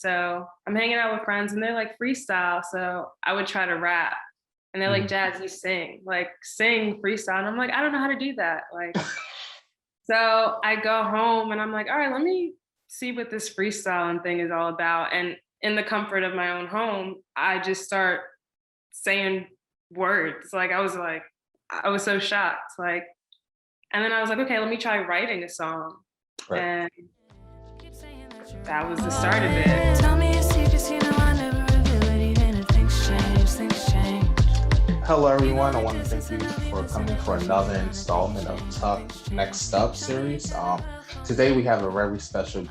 So I'm hanging out with friends and they're like freestyle. So I would try to rap and they're like, Mhm. Jazz, you sing freestyle. And I'm like, I don't know how to do that. So I go home and I'm like, all right, let me see what this freestyling thing is all about. And in the comfort of my own home, I just start saying words. I was so shocked. And then I was like, okay, let me try writing a song. Right. And that was the start of it. Tell me your secrets, you know I never reveal it, even if things change, things change. Hello, everyone. I want to thank you for coming for another installment of TUC Next Up series. Today we have a very special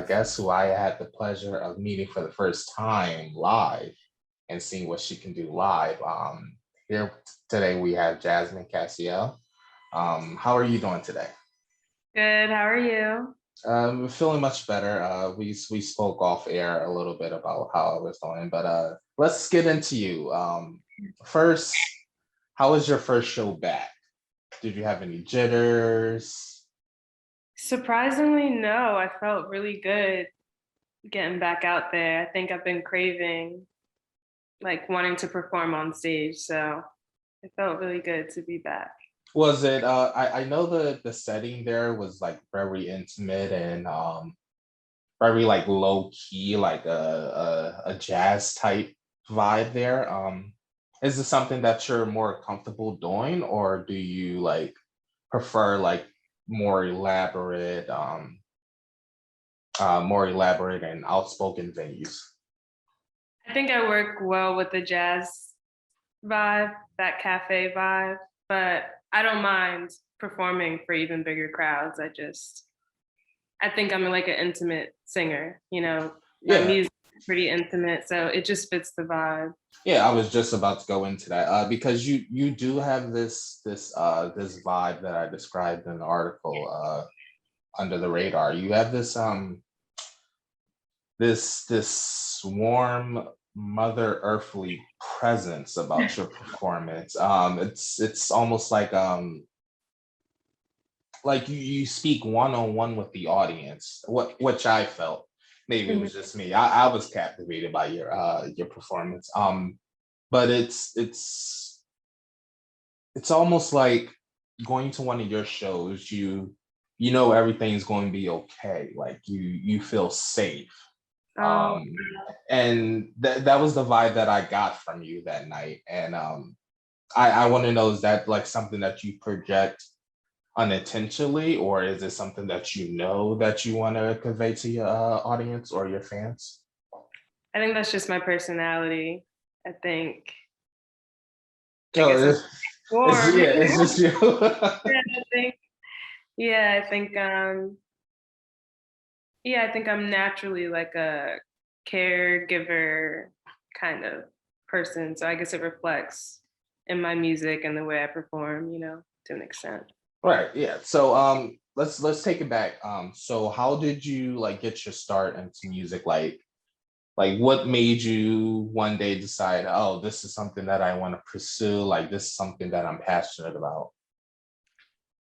guest who I had the pleasure of meeting for the first time live and seeing what she can do live. Here today we have Jasmine Cassell. How are you doing today? Good. How are you? Feeling much better. We spoke off air a little bit about how I was doing, but let's get into you. First, how was your first show back? Did you have any jitters? Surprisingly, no. I felt really good getting back out there. I think I've been craving wanting to perform on stage. So it felt really good to be back. Was it? I know the setting there was like very intimate and very like low key, like a jazz type vibe there. Is this something that you're more comfortable doing, or do you like prefer like more elaborate, more elaborate and outspoken venues? I think I work well with the jazz vibe, that cafe vibe, but I don't mind performing for even bigger crowds. I think I'm like an intimate singer, my Yeah, music is pretty intimate, so it just fits the vibe. yeah. I was just about to go into that because you do have this vibe that I described in the article under the radar. You have this warm mother earthly presence about your performance. It's almost like you speak one-on-one with the audience, which I felt. Maybe it Mhm. was just me. I was captivated by your performance. But it's almost like going to one of your shows, you know everything's going to be okay. Like you feel safe. Oh, Um and that was the vibe that I got from you that night. And I want to know, is that like something that you project unintentionally, or is it something that you know that you want to convey to your audience or your fans? I think that's just my personality. I think, I Oh, guess I'm warm. yeah, it's just you. Yeah, I think, yeah, I think I'm naturally like a caregiver kind of person. So I guess it reflects in my music and the way I perform, to an extent. Right, yeah. So let's take it back. So how did you like get your start into music? Like what made you one day decide, oh, this is something that I want to pursue, like this is something that I'm passionate about?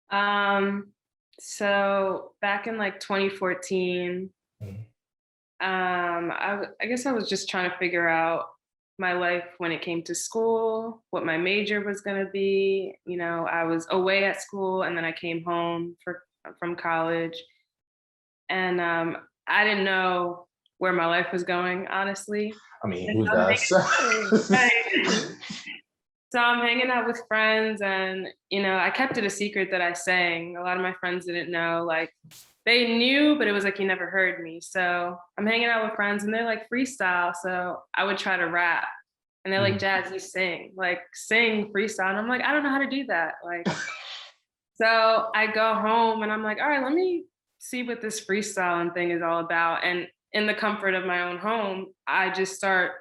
Um, so back in 2014, Mhm. I guess I was just trying to figure out my life when it came to school, what my major was going to be. I was away at school and then I came home from college, and I didn't know where my life was going, honestly. I mean, And who so I'm does? right. So I'm hanging out with friends, and I kept it a secret that I sang. A lot of my friends didn't know. They knew, but it was like you never heard me. So I'm hanging out with friends, and they're like freestyle. So I would try to rap, and they're like, Mhm. Jazz, you sing freestyle. And I'm like, I don't know how to do that. So I go home, and I'm like, all right, let me see what this freestyling thing is all about. And in the comfort of my own home, I just start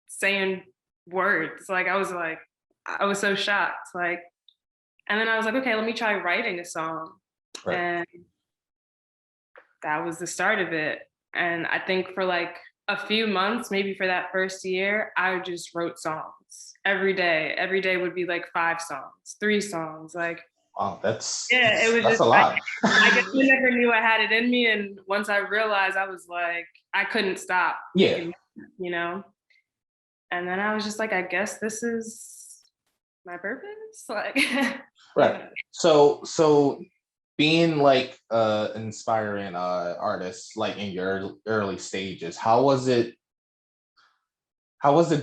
saying words. I was so shocked. And then I was like, okay, let me try writing a song. Right. And that was the start of it. And I think for like a few months, maybe for that first year, I just wrote songs every day. Every day would be like 5 songs, 3 songs. Wow, Yeah, it was that's just a lot. I guess I never knew I had it in me, and once I realized, I was like, I couldn't stop Yeah, making, you know. And then I was just like, I guess this is my purpose, like, you right. know. So being like inspiring artist like in your early stages, how was it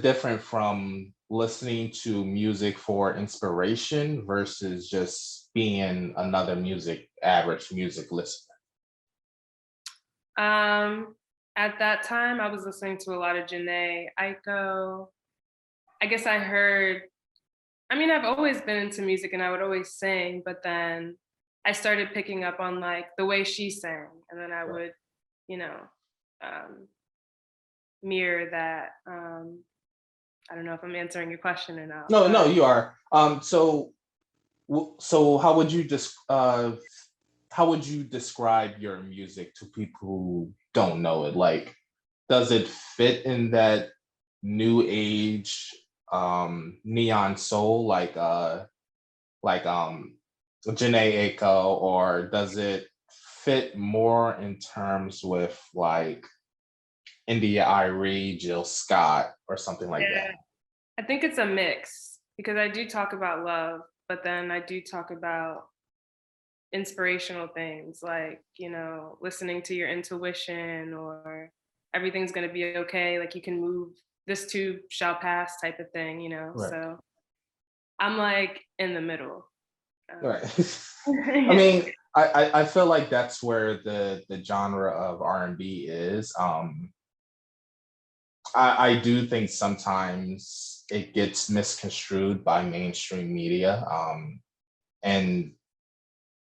different from listening to music for inspiration versus just being another average music listener? Um, at that time, I was listening to a lot of Janae Aiko. I guess I heard. I mean, I've always been into music, and I would always sing, but then I started picking up on like the way she sang, and then I Right. would, you know, um, mirror that. I don't know if I'm answering your question or not, No, no, but you are. So how would you describe your music to people who don't know it? Like, does it fit in that new age neon soul like Janae Aiko, or does it fit more in terms with like India Irie, Jill Scott, or something like that? yeah, I think it's a mix because I do talk about love, but then I do talk about inspirational things like, listening to your intuition or everything's going to be okay. Like you can move, this too shall pass type of thing, Right. So I'm like in the middle. Right. Um, I yeah. mean, I feel like that's where the genre of R&B is. I do think sometimes it gets misconstrued by mainstream media, and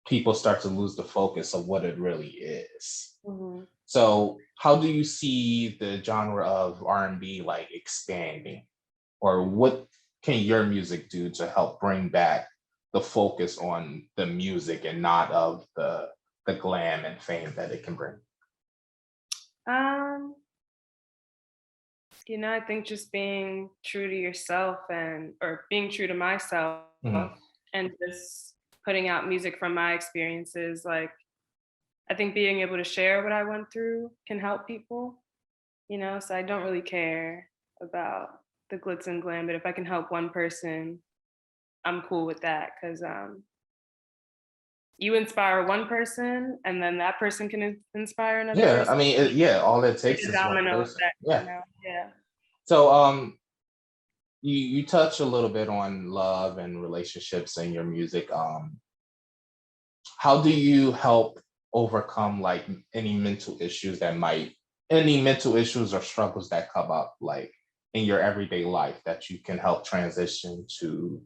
people start to lose the focus of what it really is. Mhm. So, how do you see the genre of R&B like expanding, or what can your music do to help bring back the focus on the music and not of the glam and fame that it can bring? Um, I think just being true to yourself or being true to myself Mhm. and just putting out music from my experiences, like I think being able to share what I went through can help people, so I don't really care about the glitz and glam, but if I can help one person, I'm cool with that because you inspire one person and then that person can inspire another Yeah, I person. mean, yeah, all it Like takes a is one domino person. effect, Yeah. Yeah. So, you touch a little bit on love and relationships in your music. How do you help overcome like any mental issues or struggles that come up like in your everyday life that you can help transition to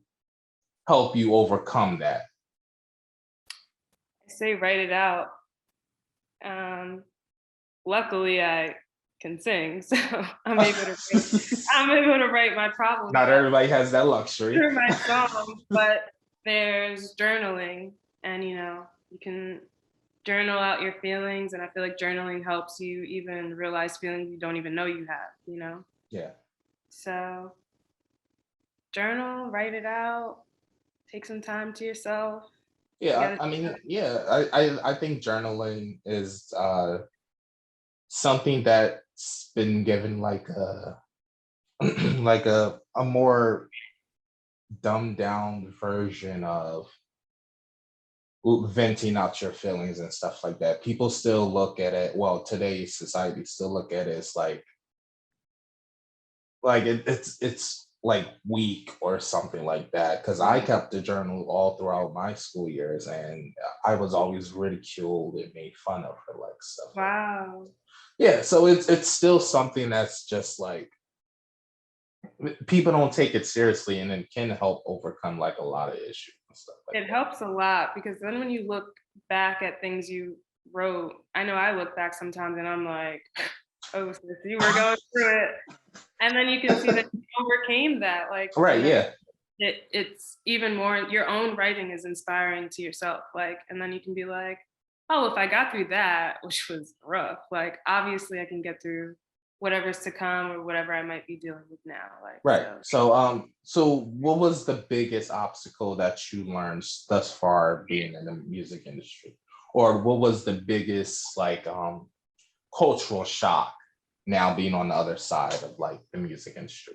help you overcome that? I say write it out. Um, Luckily I can sing, so I'm able to write my problems Not out everybody has that luxury. through my songs, but there's journaling and you can journal out your feelings, and I feel like journaling helps you even realize feelings you don't even know you have. Yeah. So journal, write it out, take some time to yourself. You Yeah, gotta I mean, yeah, I think journaling is something that's been given like a like a more dumbed down version of venting out your feelings and stuff like that. People still look at it, well, today's society still look at it as it's like weak or something like that. Because I kept the journal all throughout my school years, and I was always ridiculed and made fun of for like stuff like wow. yeah. So it's still something that's just like people don't take it seriously, and it can help overcome like a lot of issues and stuff like It helps a lot because then when you look back at things you wrote, I know I look back sometimes and I'm like, oh, sis, you were going through it. And then you can see that that. you overcame that. Like, Right? Yeah. it's even more, your own writing is inspiring to yourself. Like, and then you can be like, oh, if I got through that, which was rough, like obviously I can get through whatever's to come or whatever I might be dealing with now. Like, Right. so So what was the biggest obstacle that you learned thus far being in the music industry? Or what was the biggest like cultural shock now being on the other side of like the music industry?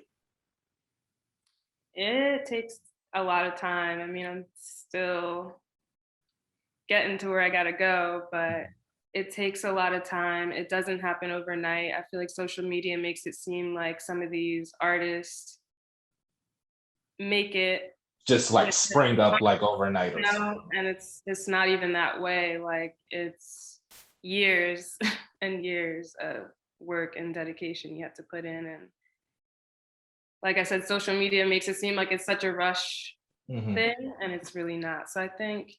it takes a lot of time. I mean, I'm still getting to where I gotta go, but it takes a lot of time. It doesn't happen overnight. I feel like social media makes it seem like some of these artists make it Just in like a spring up like overnight or something. and it's not even that way. Like it's years and years of work and dedication you have to put in. And like I said, social media makes it seem like it's such a rush Mhm. thing, and it's really not. So I think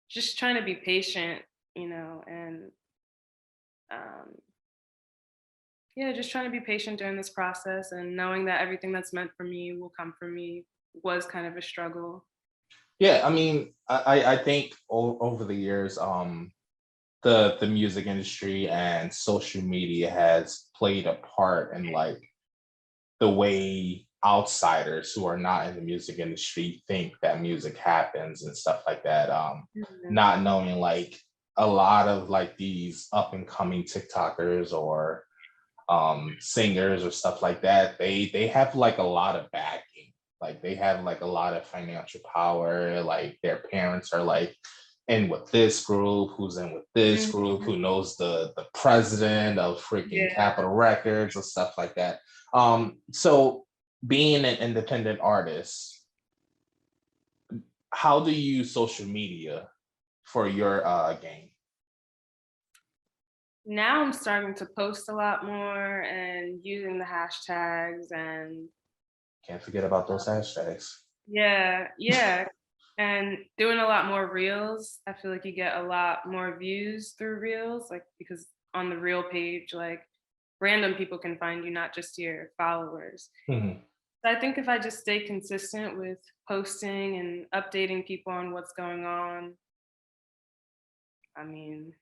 just trying to be patient, and um, yeah, just trying to be patient during this process and knowing that everything that's meant for me will come for me was kind of a struggle. Yeah, I mean, I think over the years, the music industry and social media has played a part in like the way outsiders who are not in the music industry think that music happens and stuff like that. Mhm. Not knowing like a lot of like these up and coming TikTokers or singers or stuff like that, they have like a lot of backing. Like they have like a lot of financial power. Like their parents are like in with this group, who's in with this group, Mhm. who knows the president of freaking Yeah. Capitol Records and stuff like that. So being an independent artist, how do you use social media for your game? Now I'm starting to post a lot more and using the hashtags and Can't forget about those hashtags. yeah, yeah. And doing a lot more reels. I feel like you get a lot more views through reels, like because on the reel page, like random people can find you, not just your followers. Mhm. So I think if I just stay consistent with posting and updating people on what's going on, I mean,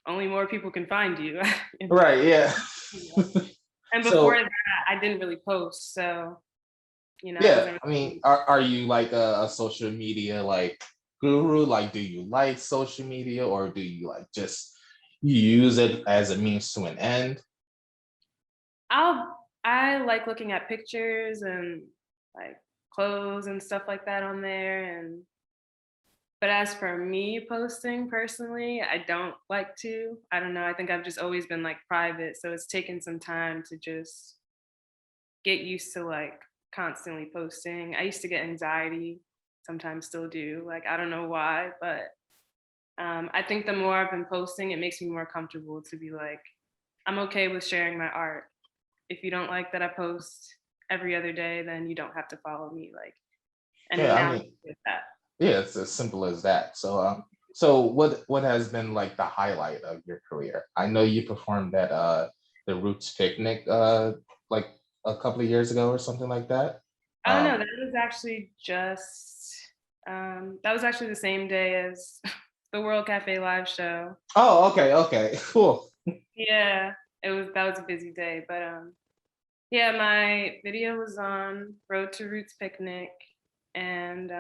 only more people can find you. you know? Right, yeah. Yeah. And before So that, I didn't really post, so I yeah, wasn't I mean, really. are you like a social media like guru? Like, do you like social media or do you like just use it as a means to an end? I like looking at pictures and like clothes and stuff like that on there. And but as for me posting personally, I don't like to. I don't know. I think I've just always been like private, so it's taken some time to just get used to like constantly posting. I used to get anxiety, sometimes still do. Like I don't know why, but I think the more I've been posting, it makes me more comfortable to be like, I'm okay with sharing my art. If you don't like that I post every other day, then you don't have to follow me. Like, and Yeah, I now I'm mean, okay with that. yeah, it's as simple as that. So what has been like the highlight of your career? I know you performed at the Roots Picnic like a couple of years ago or something like that. Oh no, Um, that was actually the same day as the World Cafe live show. oh, okay, okay, cool. Yeah, that was a busy day, but yeah, my video was on Road to Roots Picnic, and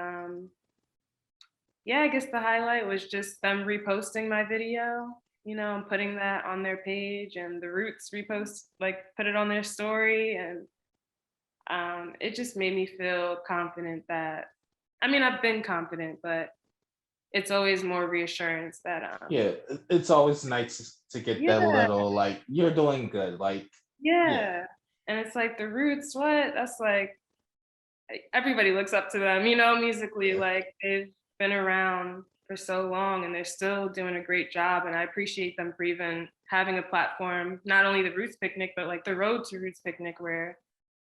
yeah, I guess the highlight was just them reposting my video, and putting that on their page, and the Roots repost like put it on their story, and it just made me feel confident that, I mean, I've been confident, but it's always more reassurance that Yeah, it's always nice to get that yeah, little like you're doing good. Like, yeah, yeah, and it's like the Roots, what? That's like everybody looks up to them, musically, yeah, like they've been around for so long and they're still doing a great job. And I appreciate them for even having a platform, not only the Roots Picnic, but like the Road to Roots Picnic, where,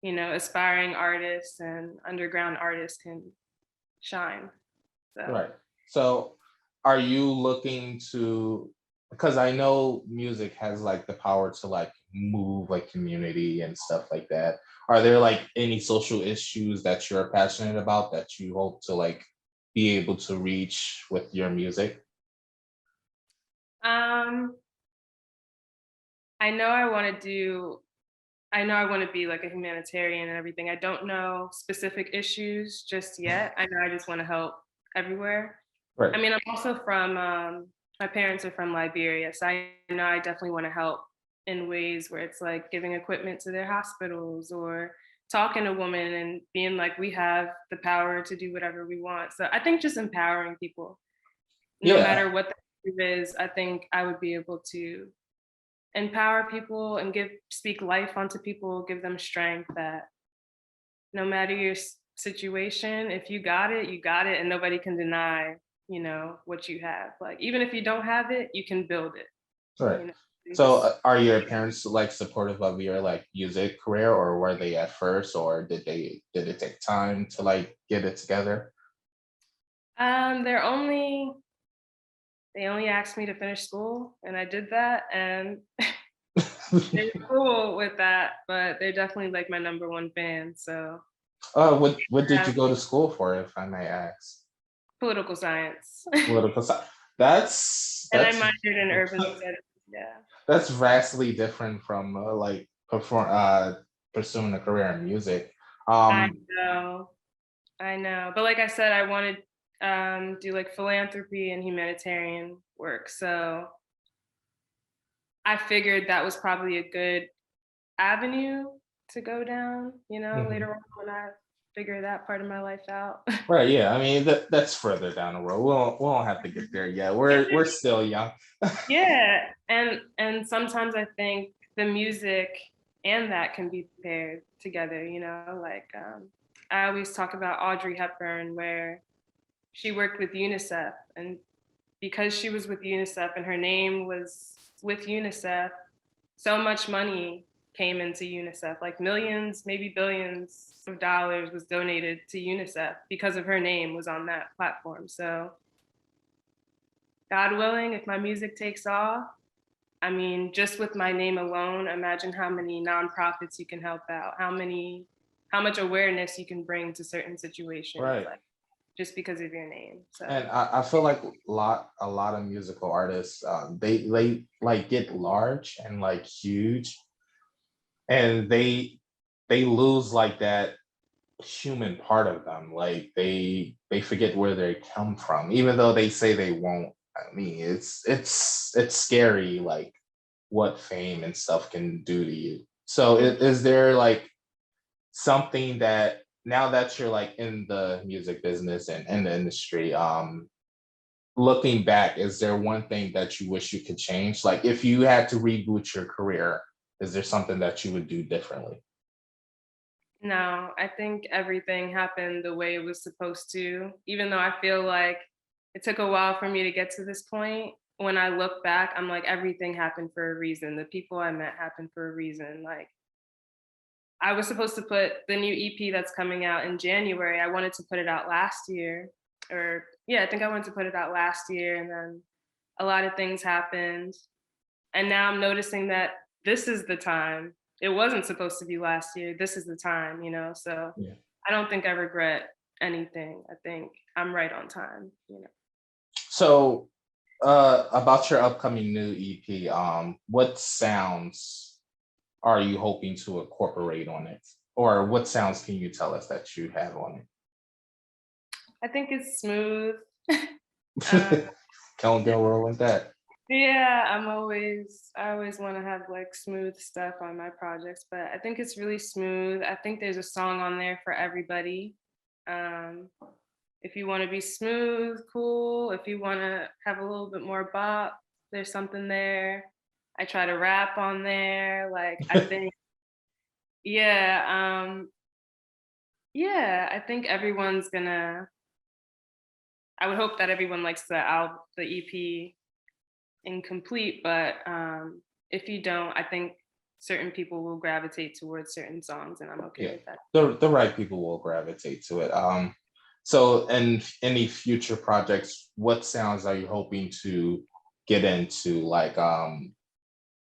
aspiring artists and underground artists can shine. So, right. So, are you looking to? Because I know music has like the power to like move like community and stuff like that. Are there like any social issues that you're passionate about that you hope to like be able to reach with your music? um, I know I want to do I know I want to be like a humanitarian and everything. I don't know specific issues just yet. I know I just want to help everywhere. Right. I mean, I'm also from, my parents are from Liberia, so I know I definitely want to help in ways where it's like giving equipment to their hospitals or talking to women and being like, we have the power to do whatever we want. So I think just empowering people, no Yeah. matter what the issue is, I think I would be able to empower people and speak life onto people, give them strength that no matter your situation, if you got it, you got it, and nobody can deny, what you have. Like even if you don't have it, you can build it. Right. You know, you So, just are your parents like supportive of your like music career, or were they at first, or did it take time to like get it together? they're only they only asked me to finish school, and I did that, and they're cool with that. But they're definitely like my number one fan. So what did yeah, you go to school for, if I may ask? political science, Political science. That's and I that's minored in urban studies. Yeah. that's vastly different from like pursuing a career in music. I Um, know. I know. But like I said, I want to do like philanthropy and humanitarian work. So I figured that was probably a good avenue to go down, mhm. later on when I figure that part of my life out. Right, yeah. I mean, that's further down the road. We won't have to get there yet. We're still young. Yeah. And sometimes I think the music and that can be paired together, like I always talk about Audrey Hepburn where she worked with UNICEF, and because she was with UNICEF and her name was with UNICEF, so much money came into UNICEF, like millions, maybe billions of dollars was donated to UNICEF because of her name was on that platform. So, God willing, if my music takes off, I mean, just with my name alone, imagine how many nonprofits you can help out, how much awareness you can bring to certain situations, Right. like just because of your name. And So, I feel like a lot of musical artists, they like get large and like huge, and they lose like that human part of them. Like they forget where they come from, even though they say they won't. I mean, it's scary, like what fame and stuff can do to you. So, is there like something that, now that you're like in the music business and in the industry, looking back, is there one thing that you wish you could change? Like if you had to reboot your career, is there something that you would do differently? no, I think everything happened the way it was supposed to, even though I feel like it took a while for me to get to this point. When I look back, I'm like, everything happened for a reason. The people I met happened for a reason. Like, I was supposed to put the new EP that's coming out in January. I wanted to put it out last year, or yeah, I think I wanted to put it out last year, and then a lot of things happened. And now I'm noticing that this is the time. It wasn't supposed to be last year. This is the time. So Yeah. I don't think I regret anything. I think I'm right on time. So, about your upcoming new EP, what sounds are you hoping to incorporate on it? Or what sounds can you tell us that you have on I think it's smooth. uh, it? Don't go roll with that. yeah, I always want to have like smooth stuff on my projects, but I think it's really smooth. I think there's a song on there for everybody. Um, if you want to be smooth, cool. If you want to have a little bit more bop, there's something there. I try to rap on there. Like I think, yeah, yeah, I think everyone's gonna. I would hope that everyone likes the EP incomplete, but if you don't, I think certain people will gravitate towards certain songs, and I'm okay Yeah, with that. the right people will gravitate to it. So in any future projects, what sounds are you hoping to get into? Like,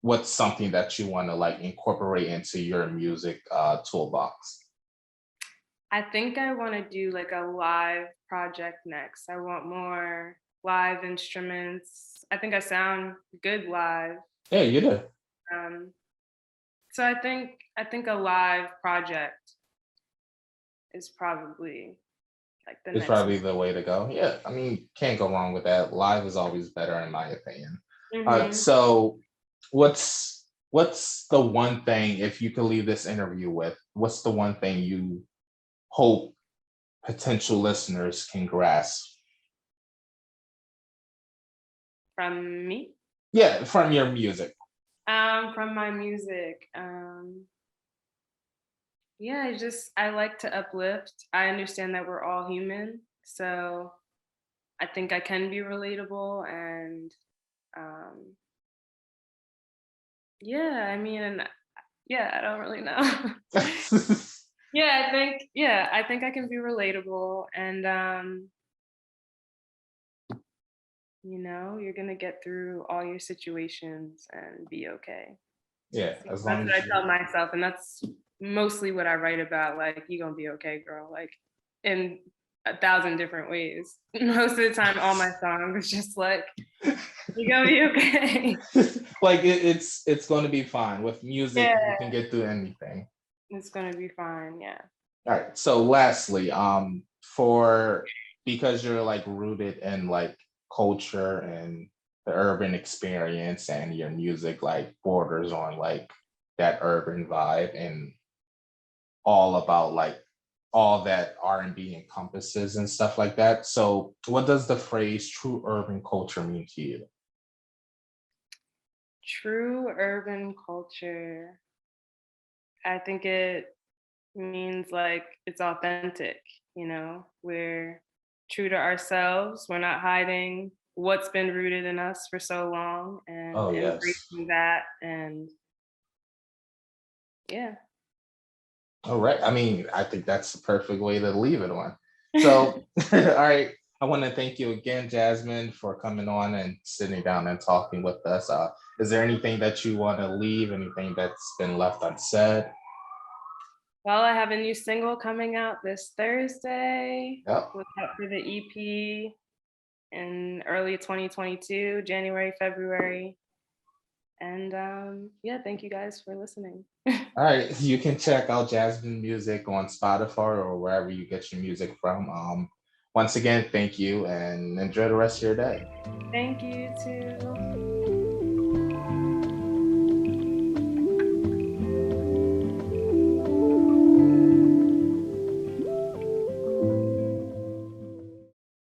what's something that you want to like incorporate into your music toolbox? I think I want to do like a live project next. I want more live instruments. I think I sound good live. Yeah, you do. Um, So I think a live project is probably like the It's next probably the way to go. Yeah, I mean, can't go wrong with that. Live is always better in my opinion. move. So what's the one thing, if you could leave this interview with, what's the one thing you hope potential listeners can grasp? From me. Yeah, from your music. From my music. Yeah, I like to uplift. I understand that we're all human, so I think I can be relatable and um yeah, I mean, and yeah, I don't really know. I think I can be relatable and you're gonna get through all your situations and be okay. Yeah, as That's long what as I you. tell myself, and that's mostly what I write about. Like, you gonna be okay, girl. Like, in 1,000 different ways. Most of the time, all my songs is just like, you gonna be okay. Like it's going to be fine. With music, Yeah, you can get through anything. it's gonna be fine. Yeah. All right. So lastly, for because you're like rooted in like culture and the urban experience and your music like borders on like that urban vibe and all about like all that R&B encompasses and stuff like that. So what does the phrase true urban culture mean to you? True urban culture. I think it means like it's authentic, We're true to ourselves. We're not hiding what's been rooted in us for so long and Oh yes. embracing that. And yeah. All right. I mean, I think that's the perfect way to leave it on. So, all right. I want to thank you again, Jasmine, for coming on and sitting down and talking with us. Is there anything that you want to leave? Anything that's been left unsaid? Well, I have a new single coming out this Thursday. Yep. Look out for the EP in early 2022, January, February. And yeah, thank you guys for listening. All right. You can check out Jasmine music on Spotify or wherever you get your music from. Once again, thank you and enjoy the rest of your day. Thank you too.